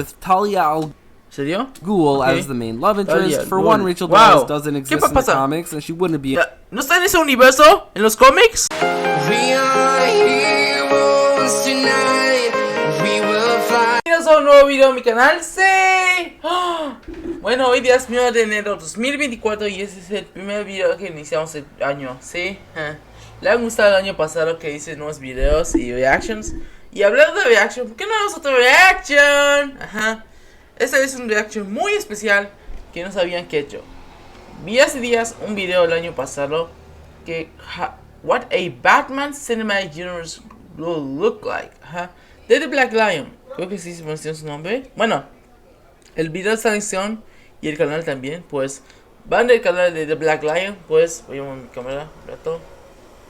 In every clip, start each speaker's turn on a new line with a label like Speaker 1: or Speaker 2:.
Speaker 1: with Talia al
Speaker 2: ¿Serio?
Speaker 1: Ghul
Speaker 2: Okay.
Speaker 1: as the main love interest.
Speaker 2: Talia
Speaker 1: For
Speaker 2: Ghul.
Speaker 1: one, Rachel
Speaker 2: Wow.
Speaker 1: Dawes doesn't
Speaker 2: ¿Qué
Speaker 1: exist in the
Speaker 2: pasa?
Speaker 1: comics, and she wouldn't be.
Speaker 2: ¿No está en ese universo? ¿En los cómics?
Speaker 3: We are heroes tonight. We will fly.
Speaker 2: Bienvenidos a un nuevo video en mi canal. ¡Sí! ¡Oh! Bueno, hoy día es 9 de enero 2024 y este es el primer video que iniciamos el año. ¿Sí? ¿Le han gustado el año pasado que hice nuevos videos y reactions? Y hablando de reaction, ¿por qué no hacemos otro reaction? Ajá. Esta es un reaction muy especial que no sabían que he hecho. Vi hace días un video el año pasado que what a Batman Cinematic Universe will look like. Ajá. De The Black Lion. Creo que sí se menciona su nombre. Bueno, el video está en edición y el canal también. Pues van del canal de The Black Lion. Pues voy a mover mi cámara un rato.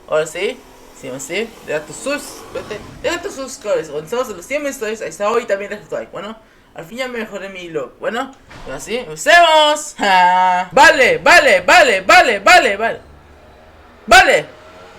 Speaker 2: Ahora sí. Sí, deja tus subscribers. Cuando estamos en los 100 stories, ahí está hoy también deja tu like. Bueno, al fin ya me mejoré mi look. Bueno, así, empecemos. Vale.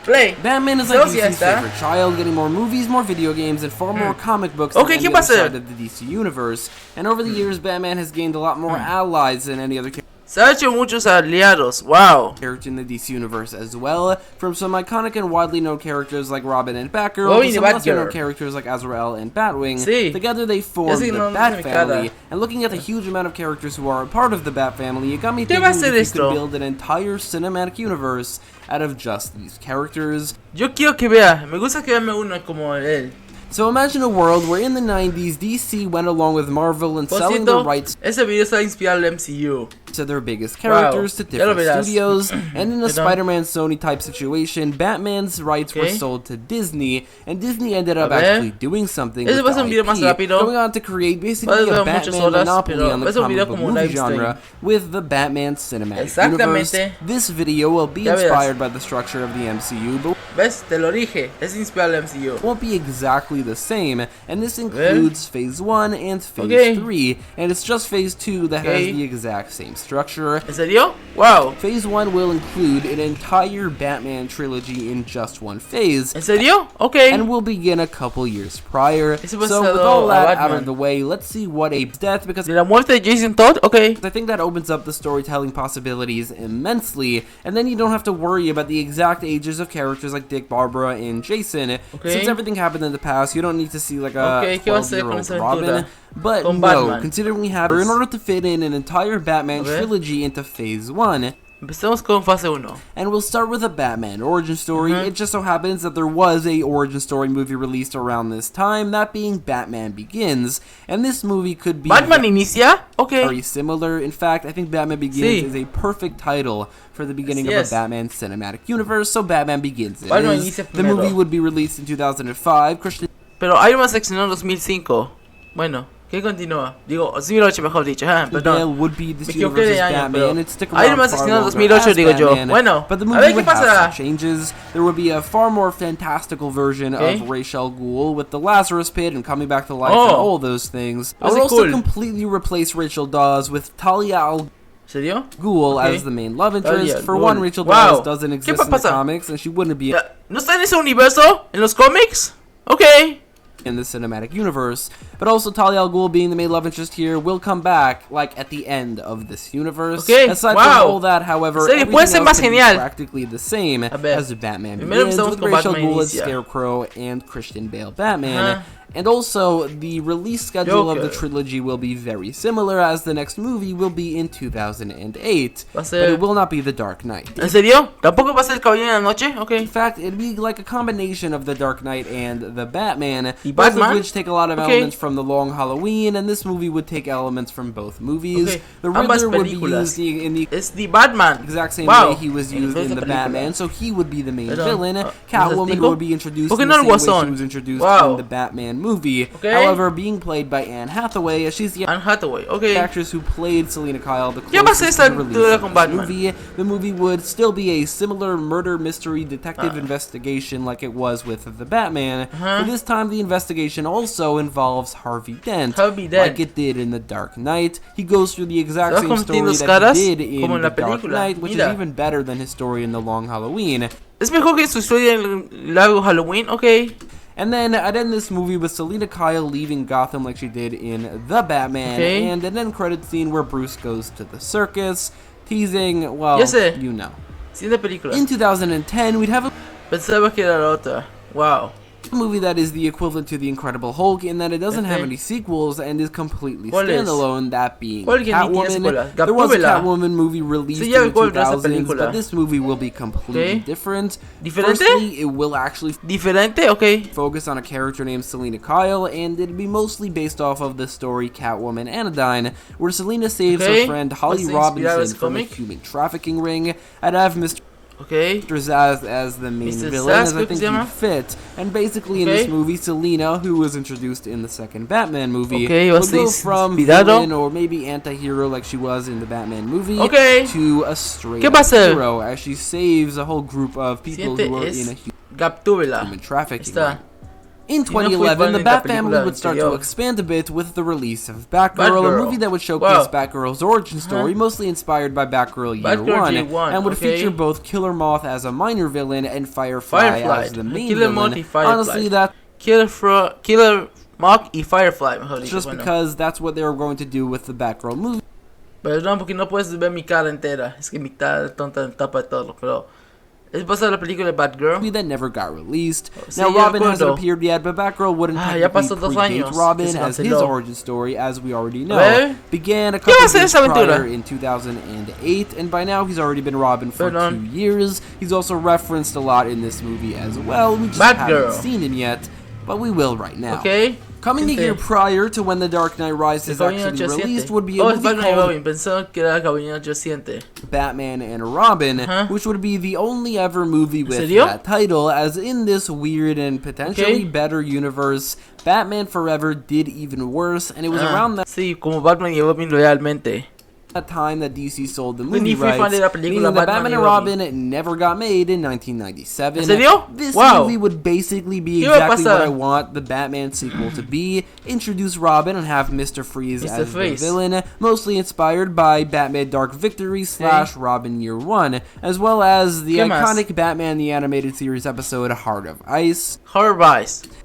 Speaker 2: Play.
Speaker 1: Batman is like DC's favorite child, getting more movies, more video games, and far more comic books than any other side of the DC universe. And over the years, Batman has gained a lot more allies than any other character.
Speaker 2: Se ha hecho muchos aliados, wow.
Speaker 1: Character in the DC universe as well, from some iconic and widely known characters like Robin and Batgirl to some lesser known characters like Azrael and Batwing.
Speaker 2: Sí.
Speaker 1: Together they form the Bat Family, and looking at the huge amount of characters who are a part of the Bat Family, it got me thinking if you could build an entire cinematic universe out of just these characters.
Speaker 2: Yo quiero que vea, me gusta que vean uno como él.
Speaker 1: So imagine a world where in the 90s, DC went along with Marvel and selling the rights
Speaker 2: ese video está inspirado al MCU.
Speaker 1: To their biggest characters to different studios, and in a Spider-Man Sony type situation, Batman's rights were sold to Disney, and Disney ended up actually doing something with the IP, going on to create basically a Batman monopoly on the comic book movie genre with the Batman Cinematic Universe. This video will be inspired by the structure of the MCU, but
Speaker 2: ¿Ves? Te lo dije, es inspirado al MCU.
Speaker 1: It won't be exactly the same, and this includes Phase 1 and Phase 3, and it's just Phase 2 that has the exact same structure.
Speaker 2: ¿En serio? Wow.
Speaker 1: Phase 1 will include an entire Batman trilogy in just one phase.
Speaker 2: ¿En serio? Okay.
Speaker 1: And will begin a couple years prior. So with all that out of the way, let's see what a death, because
Speaker 2: de la muerte de Jason Todd? Okay.
Speaker 1: I think that opens up the storytelling possibilities immensely, and then you don't have to worry about the exact ages of characters like Dick, Barbara, and Jason. Since everything happened in the past, you don't need to see like a 12-year-old Robin. But no, considering we have, in order to fit in an entire Batman trilogy into Phase 1,
Speaker 2: empecemos con fase 1.
Speaker 1: And we'll start with a Batman origin story. It just so happens that there was a origin story movie released around this time, that being Batman Begins. And this movie could be
Speaker 2: Batman Inicia? Okay.
Speaker 1: Very similar. In fact, I think Batman Begins is a perfect title for the beginning of a Batman cinematic universe, so Batman Begins it is. The movie would be released in 2005.
Speaker 2: Pero Iron Man se estrenó en 2005. Bueno. ¿Qué continúa? Digo, 2008 mejor dicho, perdón.
Speaker 1: Would be this universe's Batman. It'd stick
Speaker 2: Iron Man se estrenó en 2008, digo yo. Bueno,
Speaker 1: but the movie would have some changes. There would be a far more fantastical version of Rachel Ghul with the Lazarus Pit and coming back to life and all those things. I would also completely replace Rachel Dawes with Talia al Ghul as the main love interest. For one, Rachel Dawes doesn't exist in the comics, and she wouldn't be
Speaker 2: ¿No está en ese universo? ¿En los cómics? Okay.
Speaker 1: In the cinematic universe, but also Talia al Ghul being the main love interest here will come back like at the end of this universe. Aside from all that, however, everything else can be practically the same as Batman Begins with Rachel Ghul as Scarecrow and Christian Bale Batman. And also, the release schedule of the trilogy will be very similar, as the next movie will be in 2008, but it will not be The Dark Knight.
Speaker 2: ¿En serio? ¿Tampoco va a ser El Caballero de la Noche? Okay.
Speaker 1: In fact, it'd be like a combination of The Dark Knight and The Batman, both of which take a lot of elements from The Long Halloween, and this movie would take elements from both movies. The Riddler would be used in the exact same way he was used in The Batman, so he would be the main villain. Catwoman would be introduced in the same way she was introduced in the Batman movie. However, being played by Anne Hathaway, as she's the actress who played Selena Kyle, the closest to the release of this movie. The movie would still be a similar murder mystery detective investigation like it was with the Batman, but this time the investigation also involves Harvey Dent, like it did in The Dark Knight. He goes through the exact same story that he did in The Dark Knight, which is even better than his story in The Long Halloween.
Speaker 2: Es mejor que su historia en Largo Halloween, okay.
Speaker 1: And then I'd end this movie with Selina Kyle leaving Gotham like she did in The Batman, and an end credit scene where Bruce goes to the circus, teasing, well, you know. In 2010, we'd have a
Speaker 2: Pensaba que era la otra. Wow.
Speaker 1: movie that is the equivalent to The Incredible Hulk in that it doesn't have any sequels and is completely standalone, that being Catwoman. There was a Catwoman movie released in the 2000s, but this movie will be completely different. Firstly, it will actually focus on a character named Selina Kyle, and it'll be mostly based off of the story Catwoman Anodyne, where Selina saves her friend Holly Robinson from a human trafficking ring. I'd have Mr. Zsasz as the main villain, as I think he'd fit. And basically in this movie, Selina, who was introduced in the second Batman movie, will go from villain or maybe anti-hero like she was in the Batman movie to a straight hero, as she saves a whole group of people who are in a human trafficking ring. In 2011, the Bat family would start to expand a bit with the release of Batgirl, a movie that would showcase Batgirl's origin story, mostly inspired by Batgirl Year One, and would feature both Killer Moth as a minor villain and Firefly as the main villain. Honestly, that
Speaker 2: Killer Moth y Firefly, mejor dicho.
Speaker 1: Just because that's what they were going to do with the Batgirl movie.
Speaker 2: Perdón, porque no puedes ver mi cara entera. Es que mi cara tonta tapa todo, pero... ¿Es pasada la película de Batgirl?
Speaker 1: That never got released. Now, Robin hasn't appeared yet, but Batgirl wouldn't predate Robin, as his origin story, as we already know, began a couple of years prior in 2008, and by now he's already been Robin for 2 years. He's also referenced a lot in this movie as well. We just haven't seen him yet, but we will right now. Coming a year prior to when The Dark Knight Rises actually released would be a movie called Batman and Robin, which would be the only ever movie with that title, as in this weird and potentially better universe, Batman Forever did even worse, and it was around that time that DC sold the movie rights, meaning that Batman and Robin never got made in 1997. This movie would basically be exactly what I want the Batman sequel to be. Introduce Robin and have Mr. Freeze as the villain, mostly inspired by Batman Dark Victory / Robin Year One, as well as the iconic Batman the Animated Series episode Heart of Ice.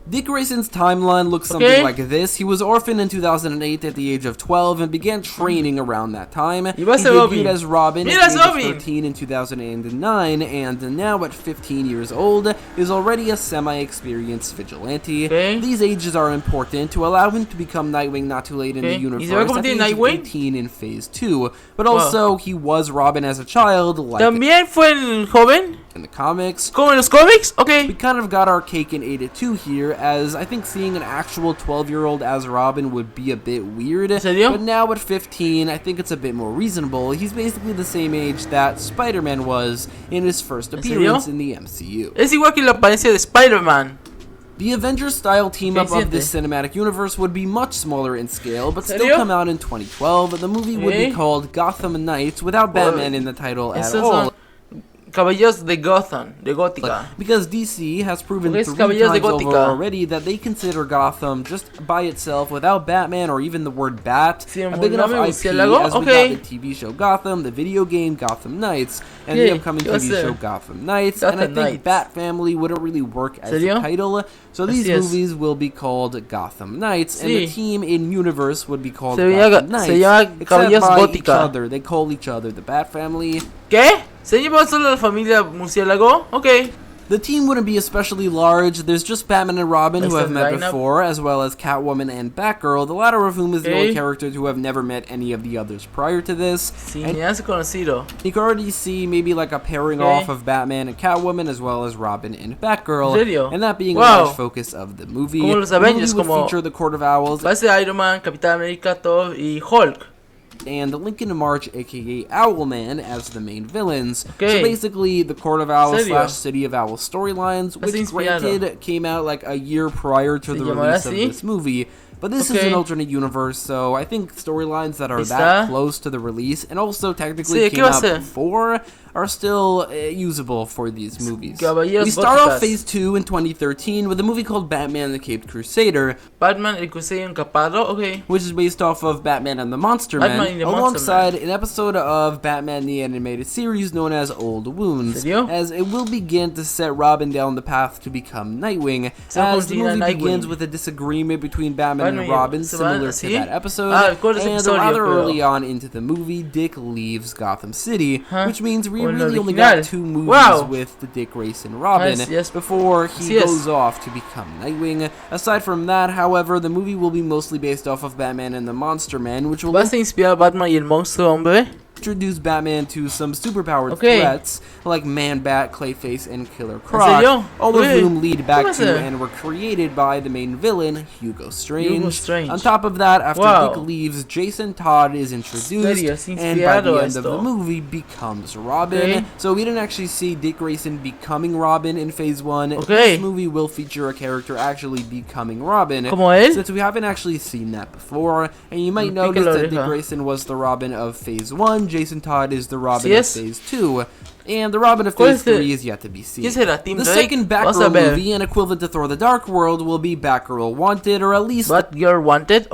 Speaker 1: Dick Grayson's timeline looks something like this. He was orphaned in 2008 at the age of 12 and began training around that time. He debuted as Robin at the age of 13 in 2009, and now at 15 years old is already a semi-experienced vigilante. These ages are important to allow him to become Nightwing not too late in the universe at the age of 18 in Phase 2, but also he was Robin as a child, like
Speaker 2: ¿También fue el joven?
Speaker 1: In the comics.
Speaker 2: ¿Como en los cómics? We
Speaker 1: kind of got our cake and ate it too here, as I think seeing an actual 12-year-old as Robin would be a bit weird. But now at 15, I think it's a bit more reasonable. He's basically the same age that Spider-Man was in his first appearance in the MCU.
Speaker 2: Es igual que la apariencia de Spider-Man.
Speaker 1: The Avengers-style team-up of this cinematic universe would be much smaller in scale, but still come out in 2012. The movie would be called Gotham Knights, without Batman in the title at all.
Speaker 2: Caballeros de Gotham, de Gótica.
Speaker 1: Because DC has proven 3 times over already that they consider Gotham just by itself, without Batman or even the word Bat, a big enough IP, as we got the TV show Gotham, the video game Gotham Knights, and the upcoming TV show Gotham Knights, and I think Bat Family wouldn't really work as a title, so these movies will be called Gotham Knights, and the team in universe would be called Gotham Knights, except by each other. They call each other the Bat Family.
Speaker 2: ¿Qué? ¿Se lleva solo la familia Murciélago?
Speaker 1: The team wouldn't be especially large. There's just Batman and Robin, who have met before, as well as Catwoman and Batgirl, the latter of whom is the only character to have never met any of the others prior to this. And you can already see maybe like a pairing off of Batman and Catwoman, as well as Robin and Batgirl, and that being a large focus of the movie. The movie would feature the Court of Owls,
Speaker 2: Iron Man, Capitán América, Thor y Hulk,
Speaker 1: and Lincoln March, aka Owlman, as the main villains. So basically, the Court of Owls / City of Owls storylines, which granted came out like a year prior to the release of this movie. But this is an alternate universe, so I think storylines that are that close to the release, and also technically came out before, are still usable for these movies. We start off Phase 2 in 2013 with a movie called Batman the Caped Crusader.
Speaker 2: Batman el Crusader Encapado, okay.
Speaker 1: Which is based off of Batman and the Monster Man, alongside an episode of Batman the Animated Series known as Old Wounds, as it will begin to set Robin down the path to become Nightwing, as the movie begins with a disagreement between Batman and Robin similar to that episode, and rather early on into the movie, Dick leaves Gotham City, which means we really only got 2 movies with the Dick Grayson Robin before he goes off to become Nightwing. Aside from that, however, the movie will be mostly based off of Batman and the Monster Man, which will
Speaker 2: inspirar Batman y el Monstruo Hombre.
Speaker 1: Introduce Batman to some superpowered threats like Man-Bat, Clayface, and Killer Croc, all of whom lead back to and were created by the main villain, Hugo Strange. On top of that, after Dick leaves, Jason Todd is introduced, and by the end of the movie becomes Robin. So we didn't actually see Dick Grayson becoming Robin in Phase 1. This movie will feature a character actually becoming Robin, since we haven't actually seen that before. And you might notice that Dick Grayson was the Robin of Phase 1, Jason Todd is the Robin of Phase 2, and the Robin of Phase 3 is yet to be seen. The second Batgirl movie, an equivalent to Thor the Dark World, will be Batgirl Wanted, or at least
Speaker 2: Batgirl Wanted,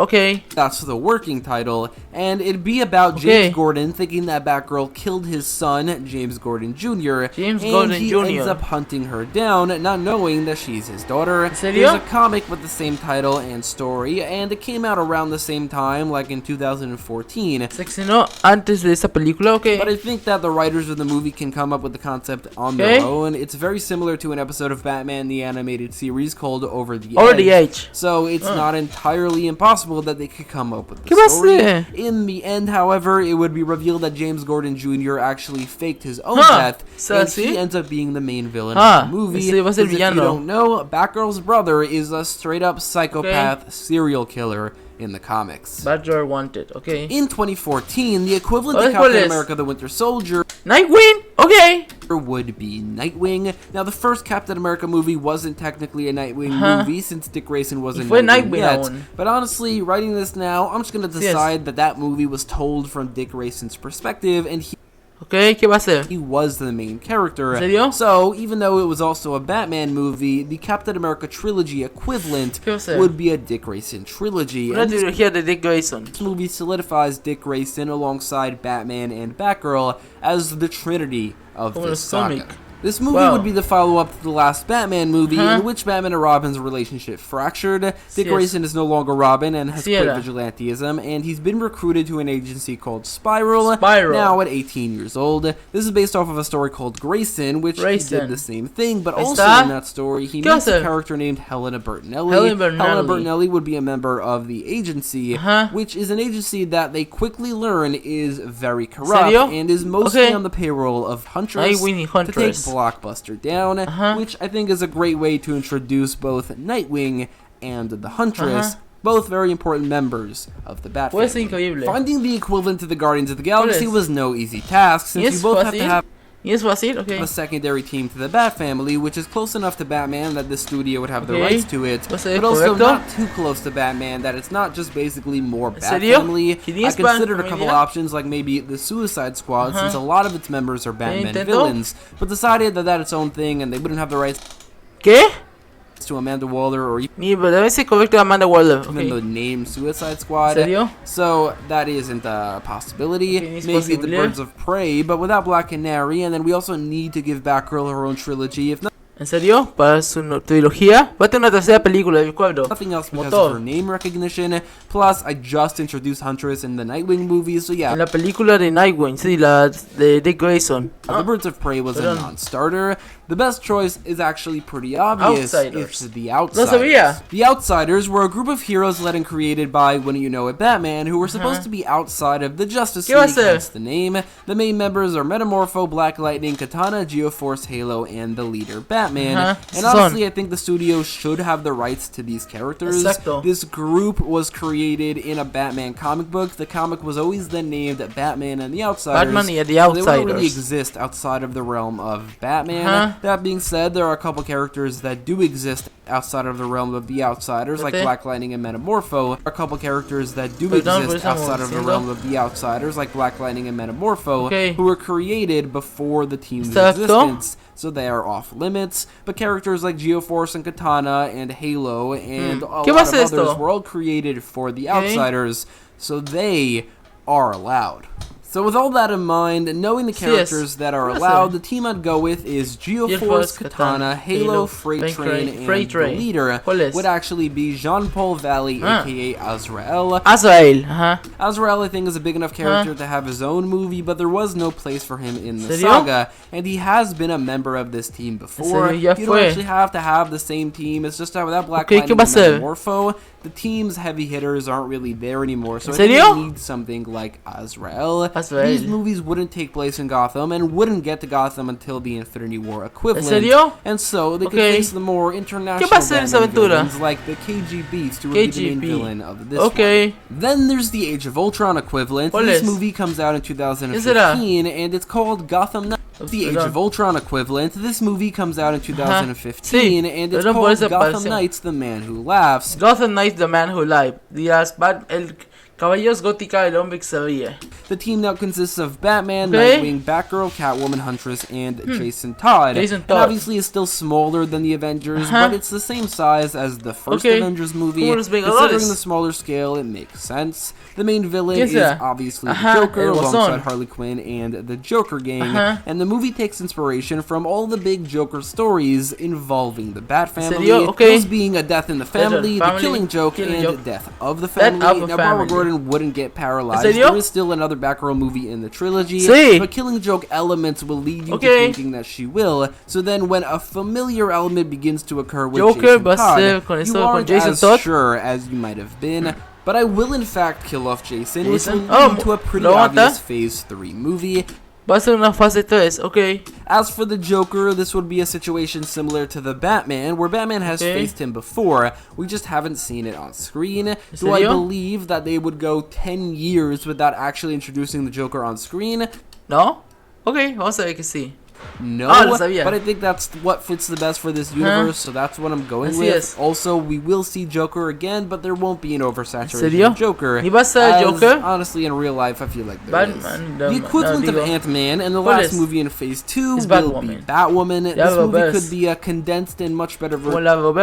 Speaker 1: that's the working title, and it'd be about James Gordon thinking that Batgirl killed his son, James Gordon Jr., and he ends up hunting her down, not knowing that she's his daughter. There's a comic with the same title and story, and it came out around the same time, like in 2014.
Speaker 2: Antes de esa película,
Speaker 1: But I think that the writers of the movie can come up with the concept on their own. It's very similar to an episode of Batman the Animated Series called Over the Edge. So it's not entirely impossible that they could come up with the story. In the end, however, it would be revealed that James Gordon Jr. actually faked his own death, and he ends up being the main villain of the movie. If you don't know, Batgirl's brother is a straight-up psychopath serial killer in the comics.
Speaker 2: Batgirl Wanted,
Speaker 1: In 2014, the equivalent to Captain America the Winter Soldier,
Speaker 2: Nightwing,
Speaker 1: would be Nightwing. Now, the first Captain America movie wasn't technically a Nightwing movie since Dick Grayson wasn't Nightwing yet. But honestly, writing this now, I'm just going to decide that movie was told from Dick Grayson's perspective, and
Speaker 2: ¿qué va a ser?
Speaker 1: He was the main character.
Speaker 2: ¿En serio?
Speaker 1: So, even though it was also a Batman movie, the Captain America trilogy equivalent would be a Dick Grayson trilogy.
Speaker 2: Una trilogía de Dick Grayson.
Speaker 1: This movie solidifies Dick Grayson alongside Batman and Batgirl as the trinity of this saga. This movie would be the follow-up to the last Batman movie, in which Batman and Robin's relationship fractured. Dick Grayson is no longer Robin and has quit vigilantism, and he's been recruited to an agency called Spiral, now at 18 years old. This is based off of a story called Grayson, which he did the same thing, but also in that story, he meets a character named Helena Bertinelli. Helena Bertinelli would be a member of the agency, which is an agency that they quickly learn is very corrupt, and is mostly on the payroll of Huntress to take Blockbuster down, which I think is a great way to introduce both Nightwing and the Huntress, both very important members of the Bat family. Finding the equivalent to the Guardians of the Galaxy was no easy task, since you both have to have a secondary team to the Bat family, which is close enough to Batman that the studio would have the rights to it, but also not too close to Batman that it's not just basically more Bat family. I considered a couple options, like maybe the Suicide Squad, since a lot of its members are Batman villains, but decided that that's its own thing and they wouldn't have the rights to Amanda Waller or even the name Suicide Squad. So that isn't a possibility. Maybe the Birds of Prey, but without Black Canary, and then we also need to give Batgirl her own trilogy. If not,
Speaker 2: ¿En serio? ¿Para su trilogía? Va a tener una tercera película, ¿de acuerdo?
Speaker 1: Nothing else because of her name recognition. Plus, I just introduced Huntress in the Nightwing movies, so yeah.
Speaker 2: En la película de Nightwing, sí, la de Dick Grayson.
Speaker 1: The Birds of Prey was a non-starter. The best choice is actually pretty obvious. It's the Outsiders. The Outsiders were a group of heroes led and created by, wouldn't you know it, Batman, who were supposed to be outside of the Justice League, hence the name. The main members are Metamorpho, Black Lightning, Katana, Geoforce, Halo, and the leader, Batman. And honestly, I think the studio should have the rights to these characters. This group was created in a Batman comic book. The comic was always then named Batman and the Outsiders. They don't really exist outside of the realm of Batman. That being said, there are a couple characters that do exist outside of the realm of the Outsiders, like Black Lightning and Metamorpho. A couple characters that do exist outside of the realm of the Outsiders, like Black Lightning and Metamorpho, who were created before the team's existence, so they are off limits. But characters like Geoforce and Katana and Halo and a lot of others were all created for the Outsiders, so they are allowed. So with all that in mind, and knowing the characters that are allowed, the team I'd go with is Geoforce, Katana, Halo, Freight Train, and the leader would actually be Jean-Paul Valley, aka Azrael. Azrael, I think, is a big enough character to have his own movie, but there was no place for him in the saga, and he has been a member of this team before. You don't actually have to have the same team, it's just that without Black Lightning and Metamorpho, the team's heavy hitters aren't really there anymore, so I think we need something like Azrael. These movies wouldn't take place in Gotham and wouldn't get to Gotham until the Infinity War equivalent. And so they could face the more international villains like the KG Beast, who would be the main villain of this one. Then there's the Age of Ultron equivalent. This movie comes out in 2015 and it's called Gotham Knights. The Age of Ultron equivalent. This movie comes out in 2015 and it's called Gotham Knights, The Man Who Laughs.
Speaker 2: Gotham Knights, The Man Who Laughs. El Caballeros Gótica, El Hombre que se ríe.
Speaker 1: The team now consists of Batman, Nightwing, Batgirl, Catwoman, Huntress, and Jason Todd. And obviously is still smaller than the Avengers, but it's the same size as the first Avengers movie. Considering the smaller scale, it makes sense. The main villain is obviously the Joker, alongside Harley Quinn and the Joker gang. And the movie takes inspiration from all the big Joker stories involving the Bat family. Those being A Death in the Family, The Killing Joke, and Death of the Family. Now, Barbara Gordon wouldn't get paralyzed. There is still another Batgirl movie in the trilogy, but Killing Joke elements will lead you to thinking that she will. So then when a familiar element begins to occur with Jason Todd, you aren't as sure as you might have been. But I will in fact kill off Jason, which will lead to a pretty obvious Phase 3 movie.
Speaker 2: Va a ser una fase 3,
Speaker 1: As for the Joker, this would be a situation similar to the Batman, where Batman has faced him before. We just haven't seen it on screen. Do I believe that they would go 10 years without actually introducing the Joker on screen?
Speaker 2: No? Vamos a ver que sí.
Speaker 1: No, but I think that's what fits the best for this universe, so that's what I'm going with. Also, we will see Joker again, but there won't be an oversaturation of Joker. Honestly, in real life, I feel like there is. The equivalent of Ant-Man and the last movie in Phase 2 will be Batwoman. This movie could be a condensed and much better version of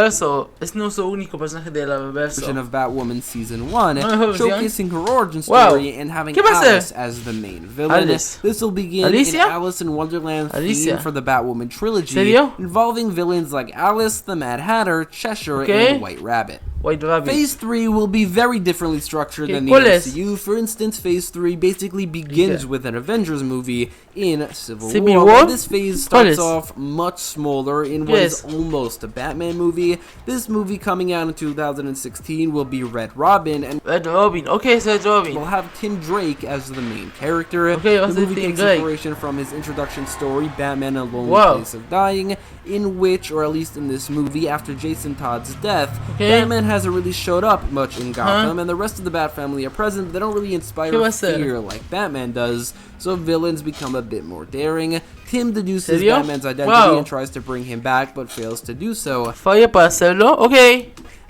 Speaker 1: Batwoman Season 1, showcasing her origin story and having Alice as the main villain. This will begin in Alice in Wonderland for the Batwoman trilogy, involving villains like Alice, the Mad Hatter, Cheshire, and White Rabbit. Phase 3 will be very differently structured than the MCU. For instance, Phase 3 basically begins with an Avengers movie in Civil War. This phase starts off much smaller in what is almost a Batman movie. This movie coming out in 2016 will be Red Robin, and we'll have Tim Drake as the main character. The movie takes inspiration from his introduction story, Batman: A Lonely Place of Dying, in which, or at least in this movie, after Jason Todd's death, Batman hasn't really showed up much in Gotham, and the rest of the Bat family are present, but they don't really inspire fear like Batman does, so villains become a bit more daring. Tim deduces Batman's identity and tries to bring him back, but fails to do so.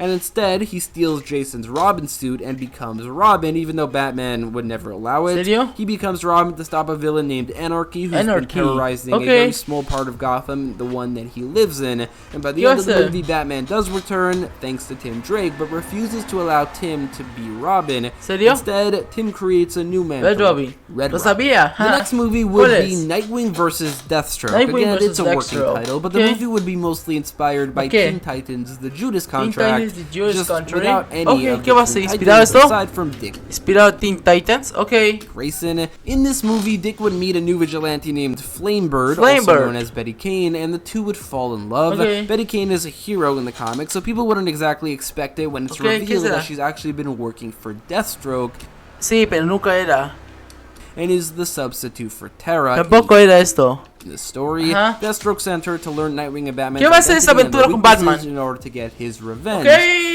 Speaker 1: And instead, he steals Jason's Robin suit and becomes Robin, even though Batman would never allow it. He becomes Robin to stop a villain named Anarchy, who's been terrorizing a very small part of Gotham, the one that he lives in. And by the end of the movie, Batman does return, thanks to Tim Drake, but refuses to allow Tim to be Robin. Instead, Tim creates a new man. Red Robin. The next movie would be Nightwing vs. Deathstroke. Again, it's a working title, but the movie would be mostly inspired by Teen Titans, the Judas Contract. Without any of the Titans aside from Dick.
Speaker 2: Inspirado Teen Titans,
Speaker 1: Grayson. In this movie, Dick would meet a new vigilante named Flamebird, also known as Betty Kane, and the two would fall in love. Betty Kane is a hero in the comics, so people wouldn't exactly expect it when it's revealed that she's actually been working for Deathstroke.
Speaker 2: Sí, pero nunca era.
Speaker 1: And is the substitute for Terra.
Speaker 2: Tampoco era esto.
Speaker 1: In the story, Deathstroke sent her to learn Nightwing and Batman's identity in order to get his revenge.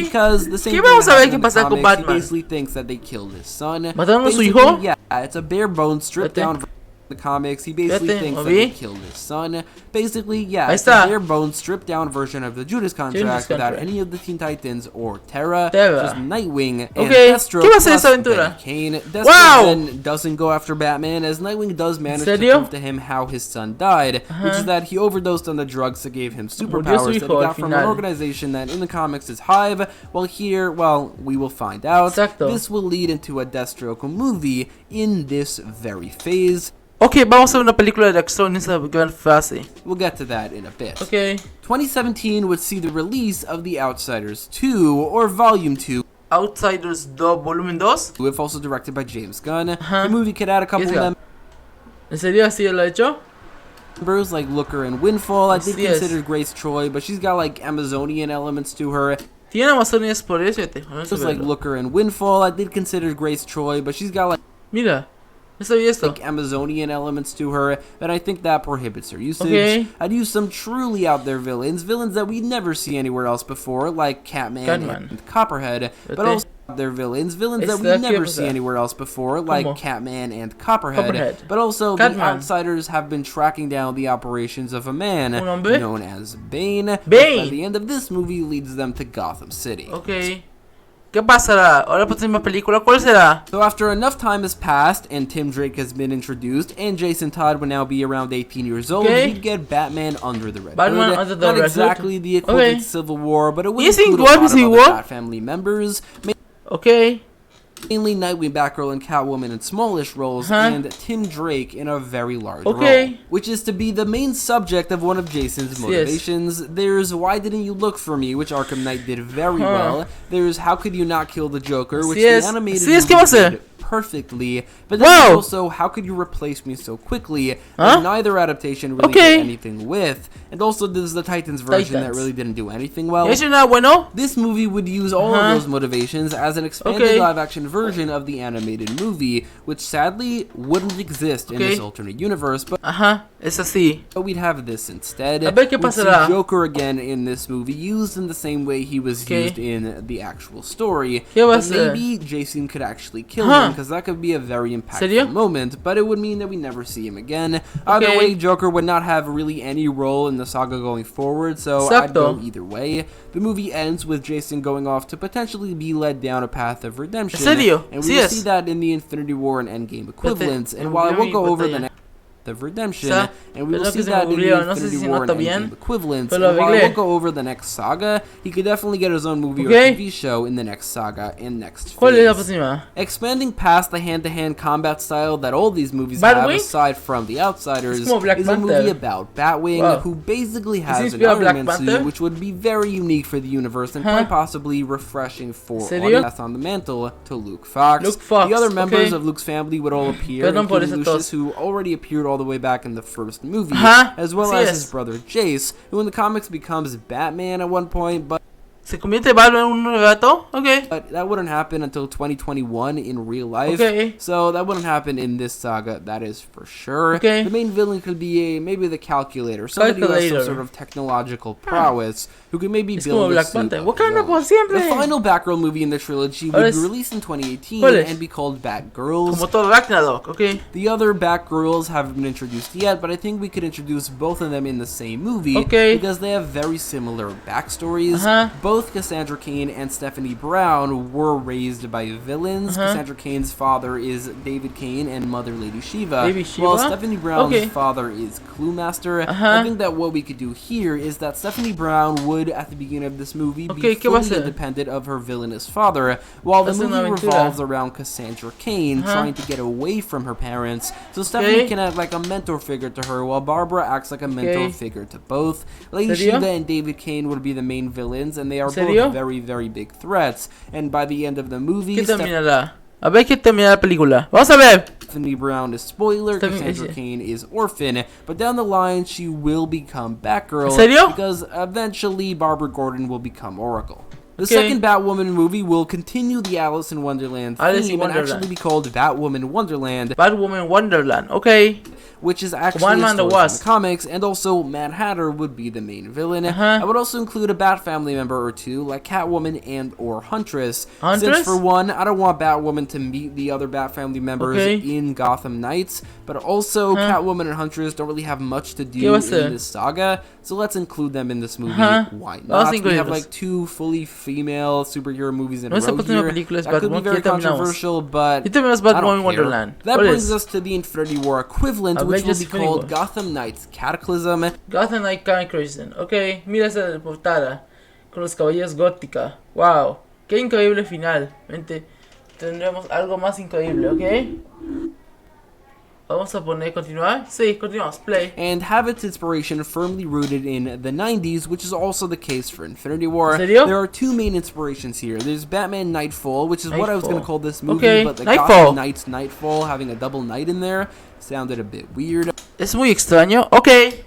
Speaker 1: Because the same thing that happened in the comics, he basically thinks that they killed his son.
Speaker 2: ¿Mataron a su hijo?
Speaker 1: Yeah, it's a bare bones, stripped down the comics, he basically thinks that he killed his son. Basically, yeah, it's a bare bones, stripped down version of the Judas Contract without any of the Teen Titans or Terra. Just Nightwing and Deathstroke plus Betty Kane. Deathstroke then doesn't go after Batman, as Nightwing does manage to prove to him how his son died, which is that he overdosed on the drugs that gave him superpowers that he got from an organization that in the comics is Hive, while here, well, we will find out. This will lead into a Deathstroke movie in this very phase.
Speaker 2: Okay, vamos a ver una película de acción en esa gran fase.
Speaker 1: We'll get to that in a bit.
Speaker 2: Okay.
Speaker 1: 2017 would see the release of The Outsiders 2, or Volume 2.
Speaker 2: Outsiders 2, Volumen 2.
Speaker 1: If also directed by James Gunn. The movie could add a couple of them.
Speaker 2: ¿En serio así lo ha hecho?
Speaker 1: Members like Looker and Windfall. I did consider Grace Troy, but she's got like Amazonian elements to her.
Speaker 2: Tiene Amazonias por eso,
Speaker 1: just like Looker and Windfall. I did consider Grace Troy, but she's got like...
Speaker 2: Mira. Like
Speaker 1: Amazonian elements to her, and I think that prohibits her usage. I'd use some truly out there villains that we never see anywhere else before, like Catman and Copperhead, but also out there villains that we never see anywhere else before, like Catman and Copperhead. But also the Outsiders have been tracking down the operations of a man known as Bane, which by the end of this movie leads them to Gotham City.
Speaker 2: ¿Qué pasará? Ahora próxima película, ¿cuál será?
Speaker 1: So after enough time has passed and Tim Drake has been introduced and Jason Todd would now be around 18 years old, we'd get Batman Under the Red Hood. Not exactly the equivalent to Civil War, but it would include a lot of other Bat family members. Mainly Nightwing, Batgirl, and Catwoman in smallish roles, and Tim Drake in a very large role, which is to be the main subject of one of Jason's motivations. There's Why Didn't You Look For Me, which Arkham Knight did very well. There's How Could You Not Kill the Joker, which the animated movie did perfectly, but then also How Could You Replace Me So Quickly, that neither adaptation really did anything with, and also there's the Titans version that really didn't do anything well. This movie would use all of those motivations as an expanded live-action version of the animated movie, which sadly wouldn't exist in this alternate universe, but but we'd have this instead. We'd see Joker again in this movie, used in the same way he was used in the actual story, but maybe Jason could actually kill him, because that could be a very impactful moment, but it would mean that we never see him again. Either way, Joker would not have really any role in the saga going forward, so I'd go either way. The movie ends with Jason going off to potentially be led down a path of redemption, and we will see that in the Infinity War and Endgame equivalents, and while I won't go over the next of redemption, and we will see that in the Infinity War and Endgame equivalents, and while I won't go over the next saga, he could definitely get his own movie or TV show in the next saga and next phase. Expanding past the hand-to-hand combat style that all these movies have, aside from The Outsiders, is a movie about Batwing, who basically has an Iron Man suit, which would be very unique for the universe and quite possibly refreshing for Audience on the Mantle to Luke Fox. The other members of Luke's family would all appear, including Lucius, who already appeared all the way back in the first movie, as well as his brother Jace, who in the comics becomes Batman at one point, but
Speaker 2: ¿Se convierte Batman en un gato?
Speaker 1: But that wouldn't happen until 2021 in real life. So that wouldn't happen in this saga, that is for sure. The main villain could be maybe the Calculator. Somebody who has some sort of technological prowess who could maybe build a suit. The final Batgirl movie in the trilogy would be released in 2018 and be called Batgirls. The other Batgirls haven't been introduced yet, but I think we could introduce both of them in the same movie because they have very similar backstories. Both Cassandra Cain and Stephanie Brown were raised by villains. Cassandra Cain's father is David Cain and mother Lady Shiva, while Stephanie Brown's father is Cluemaster. I think that what we could do here is that Stephanie Brown would, at the beginning of this movie, be fully independent of her villainous father, while the movie revolves around Cassandra Cain trying to get away from her parents. So Stephanie can act like a mentor figure to her, while Barbara acts like a mentor figure to both. Lady Shiva and David Cain would be the main villains, and they are both very, very big threats. And by the end of the movie, Stephanie Brown is spoiler, Cassandra Cain is orphan, but down the line she will become Batgirl because eventually Barbara Gordon will become Oracle. The second Batwoman movie will continue the Alice in Wonderland theme and actually be called Batwoman Wonderland. which is actually a story from the comics, and also Mad Hatter would be the main villain. I would also include a Bat family member or two, like Catwoman and or Huntress. Since for one, I don't want Batwoman to meet the other Bat family members in Gotham Knights, but also Catwoman and Huntress don't really have much to do in this saga, so let's include them in this movie. Why not? We have like 2 fully female superhero movies in a row here. That could be very controversial, but I don't care. That brings us to the Infinity War equivalent, which will be called Gotham Knights Cataclysm.
Speaker 2: Gotham Knights Cataclysm. Ok, mira esa portada con los caballeros gótica. Wow, qué increíble final. Tendremos algo más increíble, ok. Vamos a poner continuar. Sí, continuamos. Play.
Speaker 1: And have its inspiration firmly rooted in the 90s, which is also the case for Infinity War.
Speaker 2: ¿Serio?
Speaker 1: There are 2 main inspirations here. There's Batman Nightfall, which is what I was going to call this movie, but the Gotham Knights Nightfall, having a double night in there, sounded a bit weird.
Speaker 2: Es muy extraño. Ok.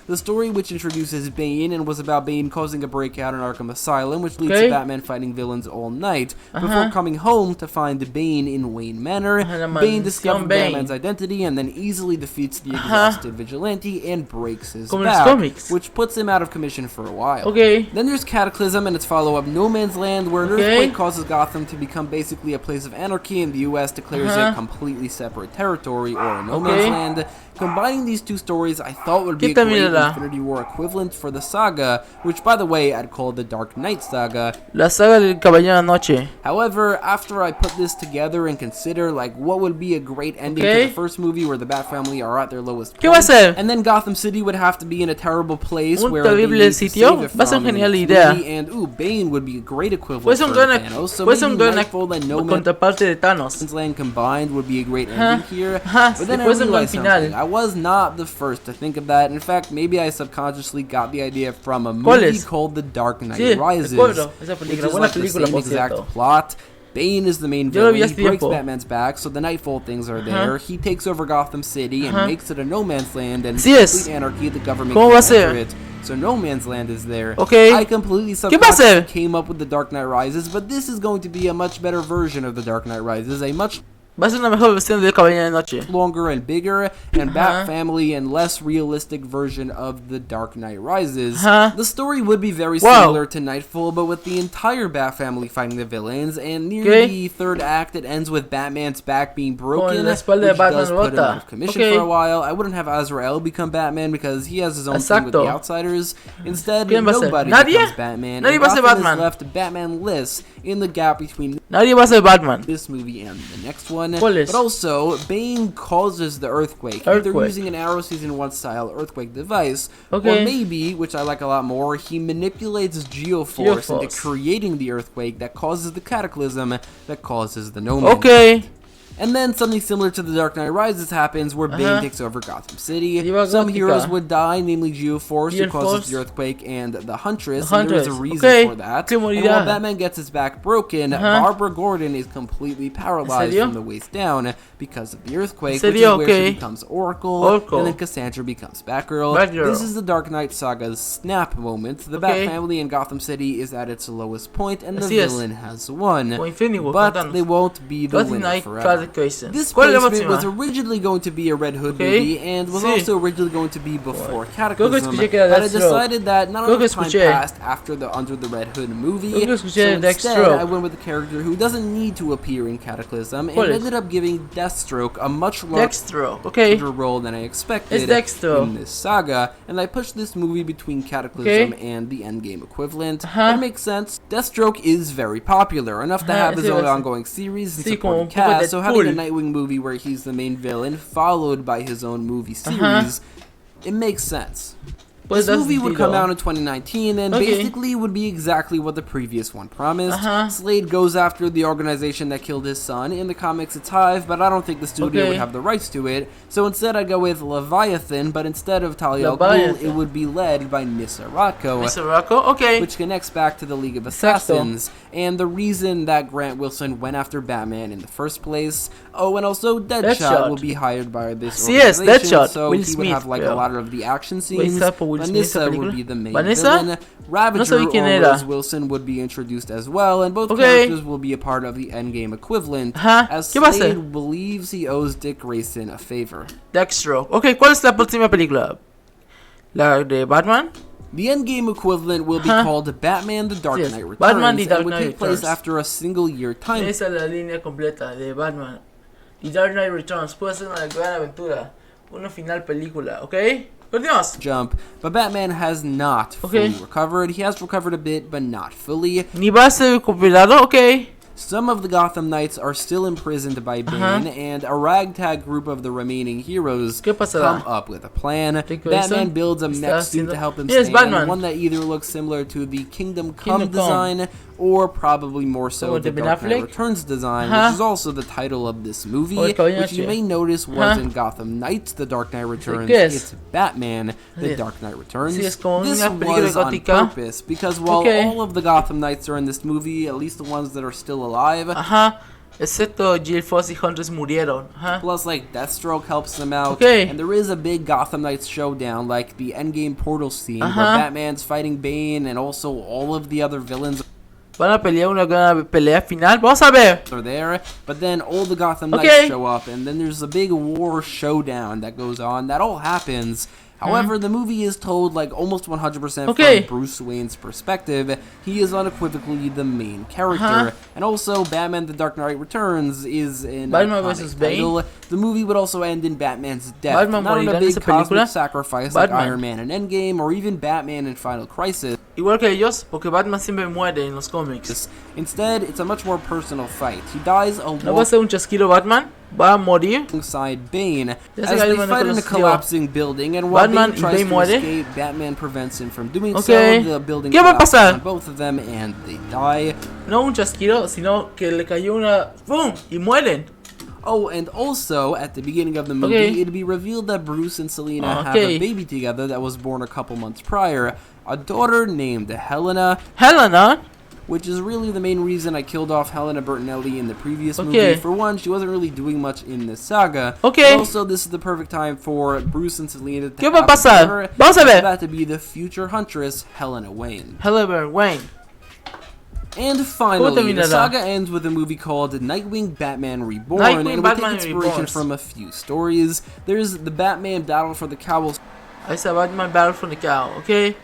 Speaker 1: The story, which introduces Bane and was about Bane causing a breakout in Arkham Asylum, which leads to Batman fighting villains all night, before coming home to find Bane in Wayne Manor. Bane discovers Batman's identity and then easily defeats the exhausted vigilante and breaks his back, which puts him out of commission for a while. Then there's Cataclysm and its follow-up No Man's Land, where an earthquake causes Gotham to become basically a place of anarchy, and the US declares it completely separate territory, or No Man's Land. Combining these 2 stories, I thought would be a great Infinity War equivalent for the saga, which, by the way, I'd call the Dark Knight saga.
Speaker 2: La saga del Caballero de la Noche.
Speaker 1: However, after I put this together and consider like what would be a great ending to the first movie, where the Bat family are at their lowest point, and then Gotham City would have to be in a terrible place where they need to save it from and Bane would be a great equivalent for Thanos. So maybe Nightfall and No Man's Land combined would be a great ending here. But then I realized something. I was not the first to think of that. In fact, maybe I subconsciously got the idea from a movie called The Dark Knight Rises, which is like the same exact plot. Bane is the main villain. He breaks Batman's back, so the Nightfall things are there. He takes over Gotham City and makes it a no man's land, and complete anarchy. The government can't enter it. So No Man's Land is there. I completely subconsciously came up with The Dark Knight Rises, but this is going to be a much better version of The Dark Knight Rises, a much
Speaker 2: Va a ser una mejor versión de Caballero de la Noche.
Speaker 1: Longer and bigger, and Bat Family and less realistic version of The Dark Knight Rises. The story would be very similar to Nightfall, but with the entire Bat Family fighting the villains, and near the 3rd act it ends with Batman's back being broken, which does put him out of commission for a while. I wouldn't have Azrael become Batman because he has his own thing with the Outsiders. Instead, nobody becomes Batman, and Gotham is left Batman-less in the gap between this movie and the next one. But also, Bane causes the earthquake, either using an Arrow Season 1 style earthquake device, or maybe, which I like a lot more, he manipulates Geoforce into creating the earthquake that causes the cataclysm that causes the No Man's. And then something similar to The Dark Knight Rises happens, where Bane takes over Gotham City. Some heroes would die, namely Geoforce, who causes the earthquake, and the Huntress, and there is a reason for that. And while Batman gets his back broken, Barbara Gordon is completely paralyzed from the waist down because of the earthquake, which is where she becomes Oracle, and then Cassandra becomes Batgirl. This is the Dark Knight Saga's snap moment. The Bat Family in Gotham City is at its lowest point, and the villain has won. But they won't be the winner forever. This placement was originally going to be a Red Hood movie, and was also originally going to be before Cataclysm, but I decided that not enough time passed after the Under the Red Hood movie, so instead I went with a character who doesn't need to appear in Cataclysm, and ended up giving Deathstroke a much larger role than I expected in this saga, and I pushed this movie between Cataclysm and the Endgame equivalent. That makes sense. Deathstroke is very popular, enough to have his own ongoing series and supporting cast, so having a Nightwing movie where he's the main villain, followed by his own movie series, it makes sense. This movie would come out in 2019 and basically would be exactly what the previous one promised. Slade goes after the organization that killed his son. In the comics it's Hive, but I don't think the studio would have the rights to it. So instead I'd go with Leviathan, but instead of Talia al Ghul, it would be led by Nyssa Rocco, which connects back to the League of Assassins, and the reason that Grant Wilson went after Batman in the first place. Oh, and also Deadshot will be hired by this organization, so he would have like a lot of the action scenes.
Speaker 2: Will Smith esta
Speaker 1: Vanessa
Speaker 2: película?
Speaker 1: would be the main
Speaker 2: ¿Vanessa?
Speaker 1: villain. Ravager
Speaker 2: No sabía quién
Speaker 1: or
Speaker 2: era.
Speaker 1: Rose Wilson would be introduced as well, and both characters will be a part of the Endgame equivalent, as
Speaker 2: ¿Qué va a ser?
Speaker 1: Slade believes he owes Dick Grayson a favor.
Speaker 2: Deathstroke. Ok, ¿cuál es la próxima película? ¿La de Batman?
Speaker 1: The Endgame equivalent will be called Batman The Dark Knight Returns,
Speaker 2: Batman The Dark
Speaker 1: and would
Speaker 2: Knight
Speaker 1: take place
Speaker 2: Returns.
Speaker 1: after a single-year time.
Speaker 2: Esa es la línea completa de Batman. The Dark Knight Returns. Puede ser una gran aventura. Una final película, ¿ok? Continuamos.
Speaker 1: Jump, but Batman has not fully recovered. He has recovered a bit, but not fully.
Speaker 2: Ni va a ser recuperado, ok.
Speaker 1: Some of the Gotham Knights are still imprisoned by Bane, and a ragtag group of the remaining heroes come up with a plan. Batman builds a mech suit to help him stand, one that either looks similar to the Kingdom Come design, or probably more so the Dark Knight Returns design, which is also the title of this movie, which you may notice wasn't Gotham Knights The Dark Knight Returns, it's Batman The Dark Knight Returns. This was on purpose, because while all of the Gotham Knights are in this movie, at least the ones that are still alive,
Speaker 2: excepto Jill Fox y Huntress murieron.
Speaker 1: Plus, like, Deathstroke helps them out. And there is a big Gotham Knights showdown, like the Endgame portal scene, where Batman's fighting Bane and also all of the other villains
Speaker 2: van a pelear una gran pelea final. Vamos a ver.
Speaker 1: Are there, but then all the Gotham Knights show up, and then there's a big war showdown that goes on. That all happens. However, the movie is told like almost 100% from Bruce Wayne's perspective. He is unequivocally the main character, and also Batman: The Dark Knight Returns is an iconic title. The movie would also end in Batman's death, not in a big cosmic sacrifice like Iron Man in Endgame, or even Batman in Final Crisis.
Speaker 2: Igual que ellos, porque Batman siempre muere en los cómics.
Speaker 1: Instead, it's a much more personal fight. He dies alone.
Speaker 2: ¿No va a ser un chasquido Batman? Va a morir.
Speaker 1: Alongside Bane, as they fight in a collapsing building, and while Bane tries to escape, Batman prevents him from doing so. The building collapses on both of them, and they die.
Speaker 2: No un chasquido, sino que le cayó una... ¡Bum! Y mueren.
Speaker 1: Oh, and also, at the beginning of the movie, it'd be revealed that Bruce and Selina have a baby together that was born a couple months prior. A daughter named Helena.
Speaker 2: Helena?
Speaker 1: Which is really the main reason I killed off Helena Bertinelli in the previous movie. For one, she wasn't really doing much in this saga. But also, this is the perfect time for Bruce and Selina to have her. Vamos a ver. That to be the future huntress, Helena Wayne.
Speaker 2: Helena Wayne.
Speaker 1: And finally, the saga ends with a movie called Nightwing Batman Reborn, and we take inspiration from a few stories. There's the Batman Battle for the Cowl.
Speaker 2: Ahí está Batman Battle for the Cowl, okay?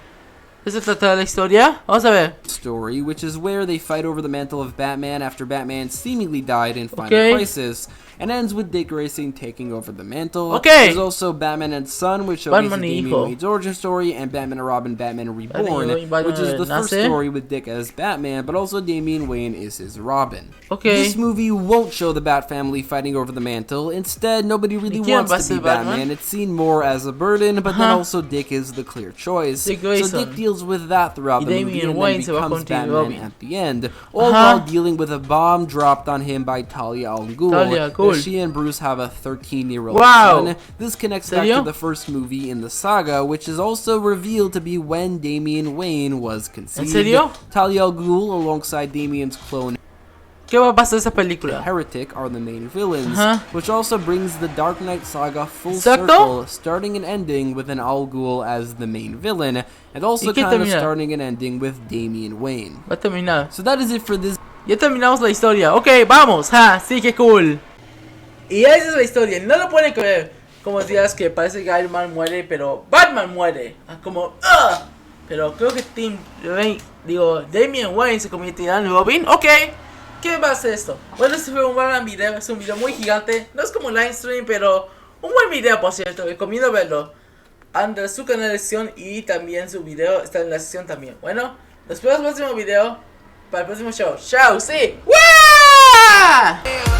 Speaker 2: ¿Eso trata la historia? Vamos a ver.
Speaker 1: Story, which is where they fight over the mantle of Batman after Batman seemingly died in Final Crisis, and ends with Dick Grayson taking over the mantle. There's also Batman and Son, which shows Damian Wayne's origin story, and Batman and Robin Batman Reborn, which is the first story with Dick as Batman, but also Damian Wayne is his Robin. This movie won't show the Bat family fighting over the mantle. Instead, nobody really wants to be Batman. It's seen more as a burden, but then also Dick is the clear choice. So Dick deals with that throughout the movie, and then becomes Batman at the end, all while dealing with a bomb dropped on him by Talia al Ghul. She and Bruce have a 13-year-old son. This connects back to the first movie in the saga, which is also revealed to be when Damian Wayne was conceived. Talia al Ghul, alongside Damian's clone
Speaker 2: ¿Qué va a pasar esa película?
Speaker 1: Heretic, are the main villains, which also brings the Dark Knight saga full circle, starting and ending with an Al Ghul as the main villain, and also kind of starting and ending with Damian Wayne.
Speaker 2: Va a terminar.
Speaker 1: So that is it for this.
Speaker 2: Ya terminamos la historia. Ok, vamos. Sí, qué cool. Y esa es la historia. No lo pueden creer. Como días que parece que Iron Man muere, pero Batman muere. Como, pero creo que Damian Wayne se convertirá en Robin. Ok. ¿Qué va a ser esto? Bueno, este fue un buen video, es un video muy gigante. No es como un live stream, pero un buen video, por cierto. Recomiendo verlo. Anda su canal de sección y también su video está en la sección también. Bueno, nos vemos en el próximo video. Para el próximo show. ¡Chao! ¡Sí! ¡Wow!